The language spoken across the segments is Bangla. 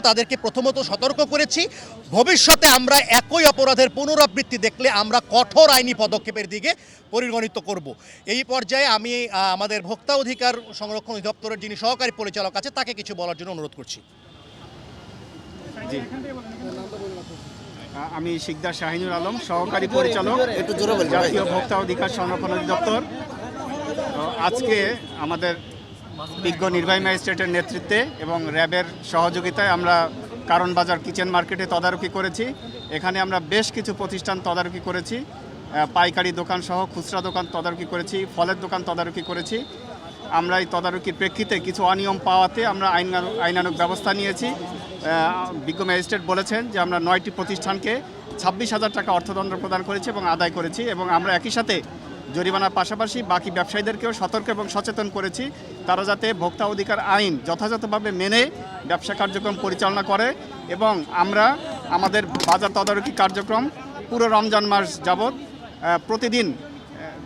তাদেরকে প্রথমত সতর্ক করেছি, ভবিষ্যতে আমরা একই অপরাধের পুনরাবৃত্তি দেখলে আমরা কঠোর আইনি পদক্ষেপের দিকে পরিগণিত করব। এই পর্যায়ে আমি আমাদের ভোক্তা অধিকার সংরক্ষণ অধিদপ্তরের যিনি সহকারী পরিচালক আছে তাকে কিছু বলার জন্য অনুরোধ করছি। জি, আমি শিকদার শাহিনুর আলম, সহকারী পরিচালক, জাতীয় ভোক্তা অধিকার সংরক্ষণ অধিদপ্তর। আজকে আমাদের বিজ্ঞ নির্বাহী ম্যাজিস্ট্রেটের নেতৃত্বে এবং র্যাবের সহযোগিতায় আমরা কারণ বাজার কিচেন মার্কেটে তদারকি করেছি। এখানে আমরা বেশ কিছু প্রতিষ্ঠান তদারকি করেছি, পাইকারি দোকান সহ খুচরা দোকান তদারকি করেছি, ফলের দোকান তদারকি করেছি। আমরা এই তদারকির প্রেক্ষিতে কিছু অনিয়ম পাওয়াতে আমরা আইনানুগ ব্যবস্থা নিয়েছি। বিজ্ঞ ম্যাজিস্ট্রেট বলেছেন যে আমরা 9টি প্রতিষ্ঠানকে 26,000 টাকা অর্থদণ্ড প্রদান করেছি এবং আদায় করেছি, এবং আমরা একই সাথে জরিমানার পাশাপাশি বাকি ব্যবসায়ীদেরকেও সতর্ক এবং সচেতন করেছি তারা যাতে ভোক্তা অধিকার আইন যথাযথভাবে মেনে ব্যবসা কার্যক্রম পরিচালনা করে। এবং আমরা আমাদের বাজার তদারকি কার্যক্রম পুরো রমজান মাস যাবৎ প্রতিদিন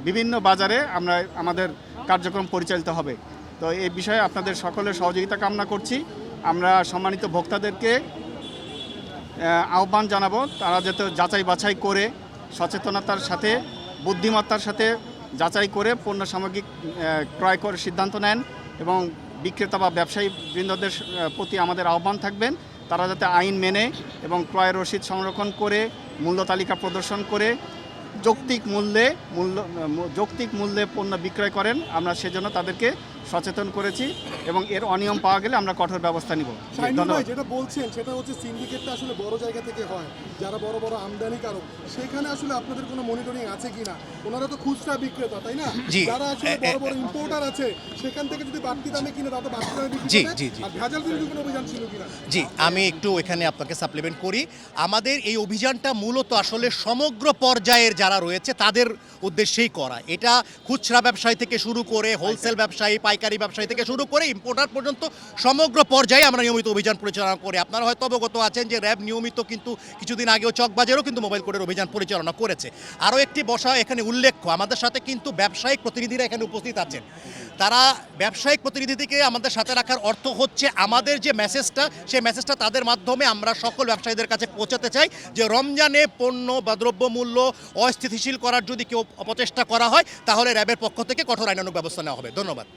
বিভিন্ন বাজারে আমরা আমাদের কার্যক্রম পরিচালিত হবে। তো এই বিষয়ে আপনাদের সকলের সহযোগিতা কামনা করছি। আমরা সম্মানিত ভোক্তাদেরকে আহ্বান জানাবো তারা যাতে যাচাই বাছাই করে সচেতনতার সাথে বুদ্ধিমত্তার সাথে যাচাই করে পণ্য সামগ্রী ক্রয় করার সিদ্ধান্ত নেন, এবং বিক্রেতা বা ব্যবসায়ী বৃন্দদের প্রতি আমাদের আহ্বান থাকবেন তারা যাতে আইন মেনে এবং ক্রয় রসিদ সংরক্ষণ করে মূল্য তালিকা প্রদর্শন করে যৌক্তিক মূল্যে পণ্য বিক্রয় করেন। আমরা সেজন্য তাদেরকে সচেতন করেছি এবং এর অনিয়ম পাওয়া গেলে আমরা কঠোর ব্যবস্থা নিব। ধন্যবাদ। যেটা বলছেন সেটা হচ্ছে সিন্ডিকেটটা আসলে বড় জায়গা থেকে হয়, যারা বড় বড় আমদানিকারক, সেখানে আসলে আপনাদের কোনো মনিটরিং আছে কিনা? ওনারা তো খুচরা বিক্রেতা, তাই না? যারা আসলে বড় বড় ইম্পোর্টার আছে সেখান থেকে যদি বাড়তি দামে কিনে তারা তো বাড়তি দামে বিক্রি করে। আর ভেজাল বিরোধী কোনো অভিযান ছিল কিনা? জি, আমি একটু এখানে আপনাকে সাপ্লিমেন্ট করি। আমাদের এই অভিযানটা মূলত আসলে সমগ্র পর্যায়ের যারা রয়েছে তাদের উদ্দেশ্যেই করা। এটা খুচরা ব্যবসায়ী থেকে শুরু করে হোলসেল ব্যবসায়ী, পাইকারি ব্যবসায়ী থেকে শুরু করে ইম্পোর্টার পর্যন্ত সমগ্র পর্যায়ে আমরা নিয়মিত অভিযান পরিচালনা করি। আপনারা হয়তো অবগত আছেন যে র্যাব নিয়মিত কিন্তু কিছুদিন আগেও চকবাজারেও কিন্তু মোবাইল কোর্টের অভিযান পরিচালনা করেছে। আরও একটি বিষয় এখানে উল্লেখ্য, আমাদের সাথে কিন্তু ব্যবসায়িক প্রতিনিধিরা এখানে উপস্থিত আছেন। তারা ব্যবসায়িক প্রতিনিধিকে আমাদের সাথে রাখার অর্থ হচ্ছে আমাদের যে মেসেজটা, সেই মেসেজটা তাদের মাধ্যমে আমরা সকল ব্যবসায়ীদের কাছে পৌঁছাতে চাই যে রমজানে পণ্য বা দ্রব্যমূল্য অস্থিতিশীল করার যদি কেউ অপচেষ্টা করা হয় তাহলে র্যাবের পক্ষ থেকে কঠোর আইনানুগ ব্যবস্থা নেওয়া হবে। ধন্যবাদ।